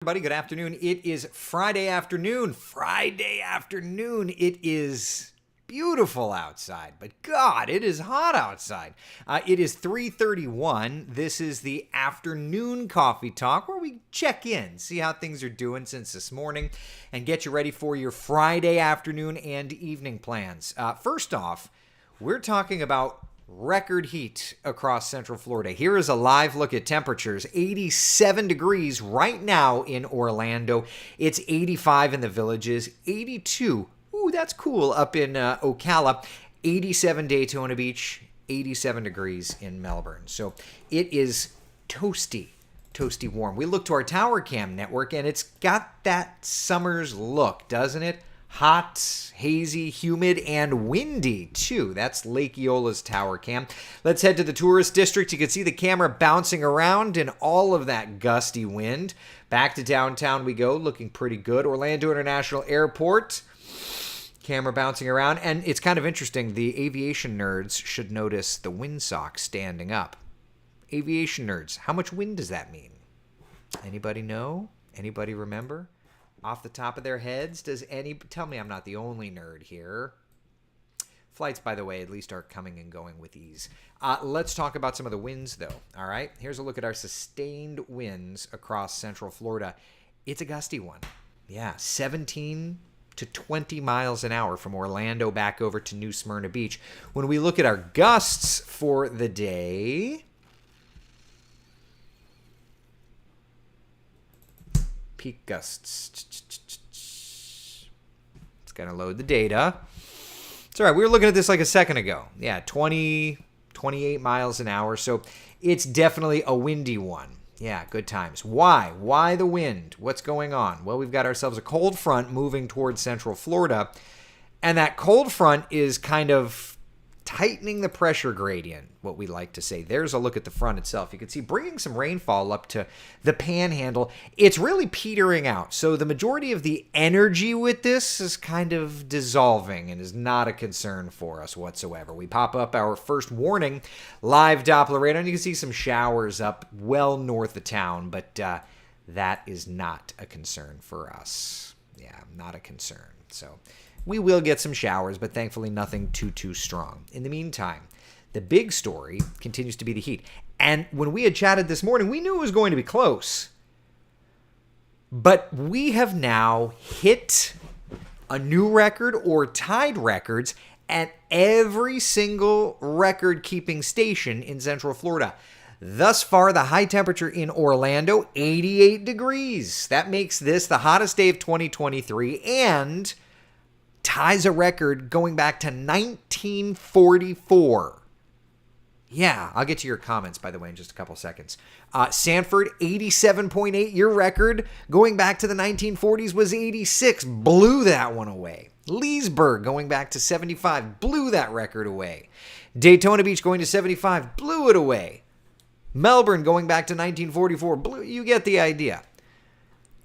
Everybody, good afternoon. It is Friday afternoon. It is beautiful outside, but God, it is hot outside. It is 3:31. This is the afternoon coffee talk where we check in, see how things are doing since this morning, and get you ready for your Friday afternoon and evening plans. First off, we're talking about record heat across Central Florida. Here is a live look at temperatures. 87 degrees right now in Orlando. It's 85 in the Villages. 82. Ooh, that's cool up in Ocala. 87 Daytona Beach. 87 degrees in Melbourne. So it is toasty warm. We look to our Tower Cam network and it's got that summer's look, doesn't it? Hot, hazy, humid, and windy, too. That's Lake Eola's Tower Cam. Let's head to the tourist district. You can see the camera bouncing around in all of that gusty wind. Back to downtown we go, looking pretty good. Orlando International Airport. Camera bouncing around. And it's kind of interesting. The aviation nerds should notice the windsock standing up. Aviation nerds, how much wind does that mean? Anybody know? Anybody remember? Off the top of their heads, tell me I'm not the only nerd here. Flights, by the way, at least are coming and going with ease. Let's talk about some of the winds, though. All right, here's a look at our sustained winds across Central Florida. It's a gusty one. Yeah, 17 to 20 miles an hour from Orlando back over to New Smyrna Beach. When we look at our gusts for the day, peak gusts. It's going to load the data. It's all right. We were looking at this like a second ago. Yeah, 20, 28 miles an hour. So it's definitely a windy one. Yeah, good times. Why? Why the wind? What's going on? Well, we've got ourselves a cold front moving towards Central Florida. And that cold front is kind of tightening the pressure gradient, what we like to say. There's a look at the front itself. You can see bringing some rainfall up to the panhandle. It's really petering out. So the majority of the energy with this is kind of dissolving and is not a concern for us whatsoever. We pop up our first warning, live Doppler radar, and you can see some showers up well north of town, but that is not a concern for us. Yeah, not a concern. So we will get some showers, but thankfully nothing too strong. In the meantime, the big story continues to be the heat. And when we had chatted this morning, we knew it was going to be close. But we have now hit a new record or tied records at every single record-keeping station in Central Florida. Thus far, the high temperature in Orlando, 88 degrees. That makes this the hottest day of 2023 and ties a record going back to 1944. Yeah, I'll get to your comments, by the way, in just a couple seconds. Sanford, 87.8. Your record going back to the 1940s was 86. Blew that one away. Leesburg going back to 75. Blew that record away. Daytona Beach going to 75. Blew it away. Melbourne going back to 1944. Blew. You get the idea.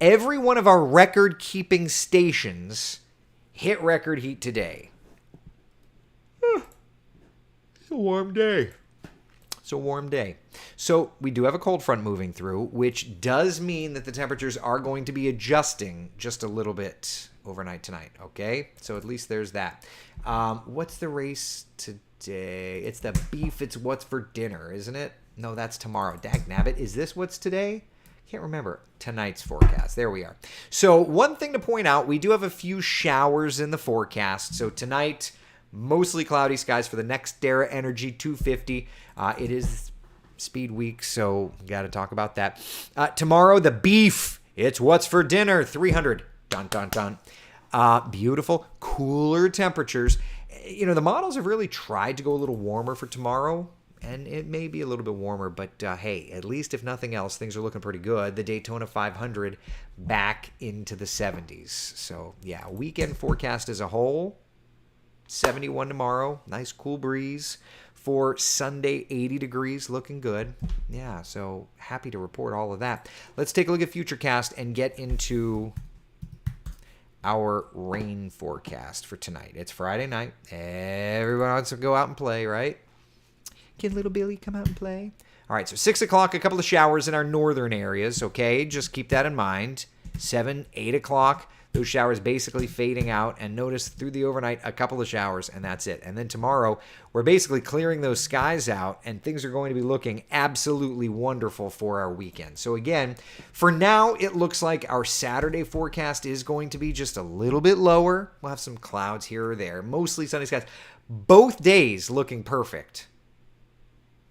Every one of our record-keeping stations hit record heat today. It's a warm day. It's a warm day. So we do have a cold front moving through, which does mean that the temperatures are going to be adjusting just a little bit overnight tonight, okay? So at least there's that. What's the race today? It's the beef. It's what's for dinner, isn't it? No, that's tomorrow. Dagnabbit, is this what's today? Can't remember tonight's forecast. There we are. So one thing to point out, we do have a few showers in the forecast. So tonight, mostly cloudy skies for the NextEra Energy 250. It is speed week, so got to talk about that. Tomorrow, the beef. It's what's for dinner, 300. Dun, dun, dun. Beautiful, cooler temperatures. You know, the models have really tried to go a little warmer for tomorrow. And it may be a little bit warmer, but hey, at least if nothing else, things are looking pretty good. The Daytona 500 back into the 70s. So yeah, weekend forecast as a whole, 71 tomorrow. Nice cool breeze. For Sunday, 80 degrees, looking good. Yeah, so happy to report all of that. Let's take a look at Futurecast and get into our rain forecast for tonight. It's Friday night. Everyone wants to go out and play, right? Can little Billy come out and play? All right, so 6 o'clock, a couple of showers in our northern areas, okay? Just keep that in mind. 7, 8 o'clock, those showers basically fading out. And notice through the overnight, a couple of showers, and that's it. And then tomorrow, we're basically clearing those skies out, and things are going to be looking absolutely wonderful for our weekend. So again, for now, it looks like our Saturday forecast is going to be just a little bit lower. We'll have some clouds here or there, mostly sunny skies. Both days looking perfect.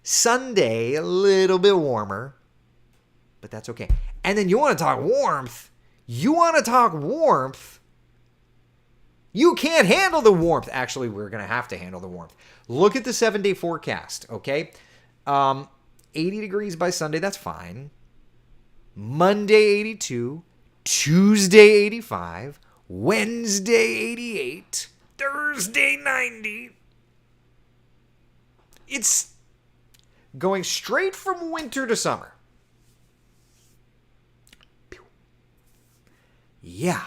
Sunday, a little bit warmer, but that's okay. And then you want to talk warmth? You can't handle the warmth. Actually, we're going to have to handle the warmth. Look at the 7-day forecast, okay? 80 degrees by Sunday, that's fine. Monday, 82. Tuesday, 85. Wednesday, 88. Thursday, 90. It's going straight from winter to summer. Yeah.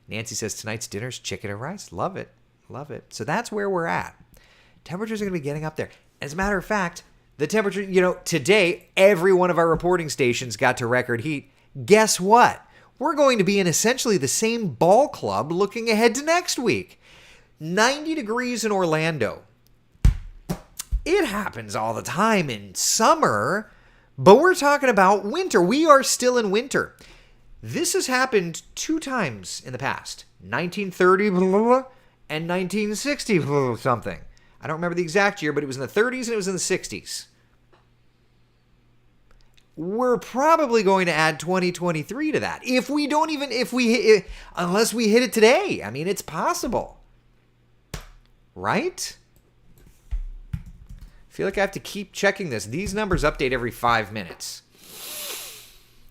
Nancy says tonight's dinner's chicken and rice. Love it. Love it. So that's where we're at. Temperatures are going to be getting up there. As a matter of fact, the temperature, today, every one of our reporting stations got to record heat. Guess what? We're going to be in essentially the same ball club looking ahead to next week. 90 degrees in Orlando. It happens all the time in summer, but we're talking about winter. We are still in winter. This has happened 2 times in the past. 1930 blah, blah, blah, and 1960 blah, blah, something. I don't remember the exact year, but it was in the 30s and it was in the 60s. We're probably going to add 2023 to that. Unless we hit it today. I mean, it's possible. Right? I feel like I have to keep checking this. These numbers update every 5 minutes.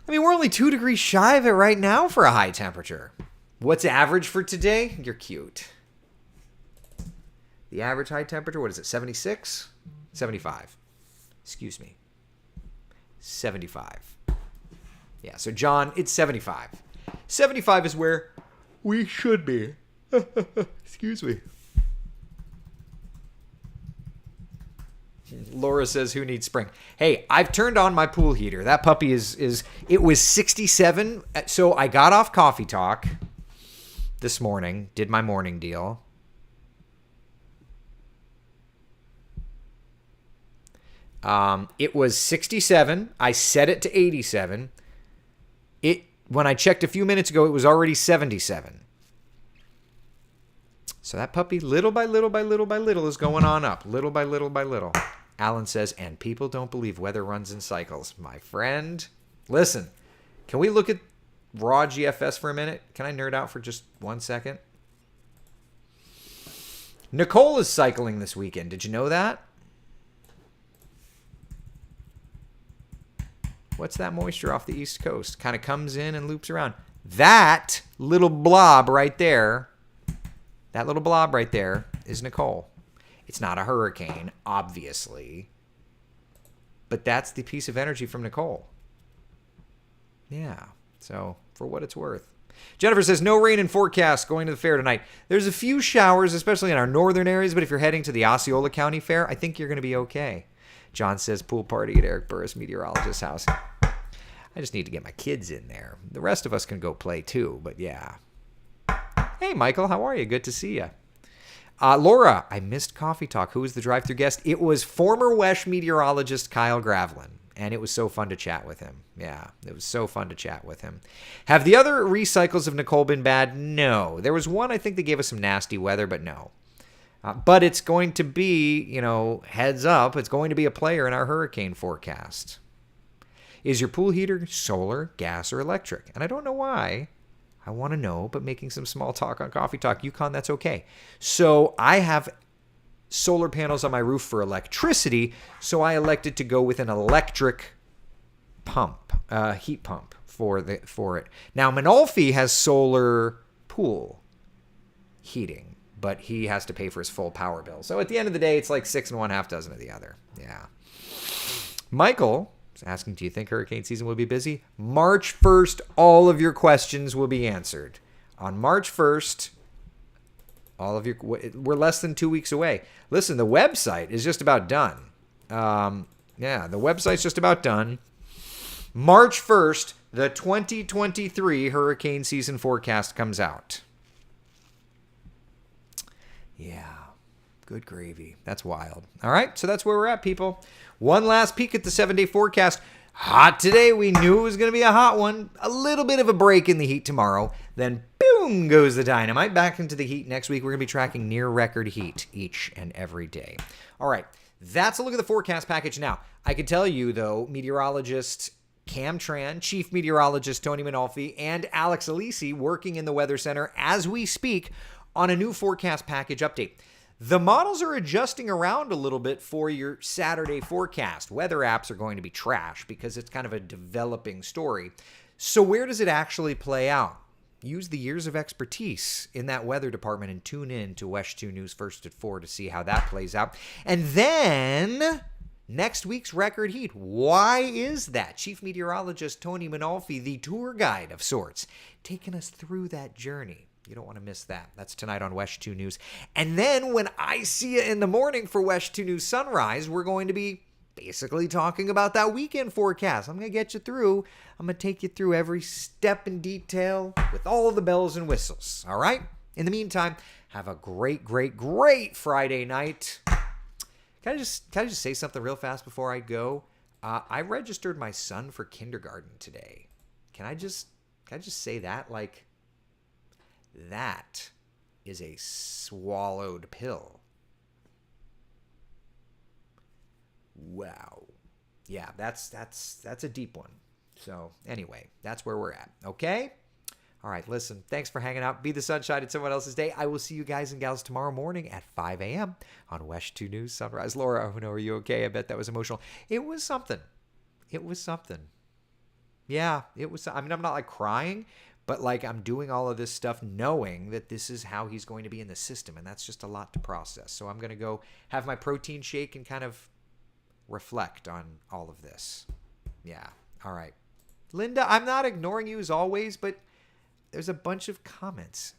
I mean, we're only 2 degrees shy of it right now for a high temperature. What's average for today? You're cute. The average high temperature, what is it, 76? 75. Excuse me. 75. Yeah, so John, it's 75. 75 is where we should be. Excuse me. Laura says, who needs spring? Hey, I've turned on my pool heater. That puppy it was 67. So I got off Coffee Talk this morning, did my morning deal. It was 67. I set it to 87. When I checked a few minutes ago, it was already 77. So that puppy, little by little by little by little, is going on up. Little by little by little. Alan says, and people don't believe weather runs in cycles. My friend, listen, can we look at raw GFS for a minute? Can I nerd out for just 1 second? Nicole is cycling this weekend. Did you know that? What's that moisture off the East Coast? Kind of comes in and loops around. That little blob right there is Nicole. It's not a hurricane, obviously. But that's the piece of energy from Nicole. Yeah, so for what it's worth. Jennifer says, no rain in forecast going to the fair tonight. There's a few showers, especially in our northern areas, but if you're heading to the Osceola County Fair, I think you're going to be okay. John says, pool party at Eric Burris, meteorologist's house. I just need to get my kids in there. The rest of us can go play too, but yeah. Hey, Michael, how are you? Good to see you. Laura, I missed Coffee Talk. Who was the drive-thru guest? It was former WESH meteorologist Kyle Gravlin, and it was so fun to chat with him. Yeah, it was so fun to chat with him. Have the other recycles of Nicole been bad? No. There was one, I think, that gave us some nasty weather, but no. But it's going to be, heads up, it's going to be a player in our hurricane forecast. Is your pool heater solar, gas, or electric? And I don't know why. I want to know, but making some small talk on Coffee Talk Yukon, that's okay. So I have solar panels on my roof for electricity, so I elected to go with an electric pump, heat pump for it. Now, Manolfi has solar pool heating, but he has to pay for his full power bill. So at the end of the day, it's like 6 1/2 dozen of the other. Yeah. Michael is asking, do you think hurricane season will be busy? March 1st, all of your questions will be answered. On March 1st, we're less than 2 weeks away. Listen, the website is just about done. Yeah, the website's just about done. March 1st, the 2023 hurricane season forecast comes out. Yeah, good gravy. That's wild. All right, so that's where we're at, people. One last peek at the 7-day forecast. Hot today. We knew it was going to be a hot one. A little bit of a break in the heat tomorrow. Then boom goes the dynamite. Back into the heat next week. We're going to be tracking near record heat each and every day. All right, that's a look at the forecast package. Now, I can tell you, though, meteorologist Cam Tran, Chief Meteorologist Tony Manolfi, and Alex Alisi working in the Weather Center as we speak on a new forecast package update. The models are adjusting around a little bit for your Saturday forecast. Weather apps are going to be trash because it's kind of a developing story. So where does it actually play out? Use the years of expertise in that weather department and tune in to WESH 2 News First at 4 to see how that plays out. And then next week's record heat. Why is that? Chief Meteorologist Tony Manolfi, the tour guide of sorts, taking us through that journey. You don't want to miss that. That's tonight on WESH 2 News. And then when I see you in the morning for WESH 2 News Sunrise, we're going to be basically talking about that weekend forecast. I'm going to get you through. I'm going to take you through every step in detail with all of the bells and whistles. All right? In the meantime, have a great, great, great Friday night. Can I just say something real fast before I go? I registered my son for kindergarten today. Can I just say that? Like, that is a swallowed pill. Wow. Yeah, that's a deep one. So anyway, that's where we're at. Okay? All right, listen, thanks for hanging out. Be the sunshine in someone else's day. I will see you guys and gals tomorrow morning at 5 a.m. on WESH 2 News Sunrise. Laura, are you okay? I bet that was emotional. It was something. Yeah, it was. I mean, I'm not like crying, but like I'm doing all of this stuff knowing that this is how he's going to be in the system, and that's just a lot to process. So I'm going to go have my protein shake and kind of reflect on all of this. Yeah, all right. Linda, I'm not ignoring you as always, but there's a bunch of comments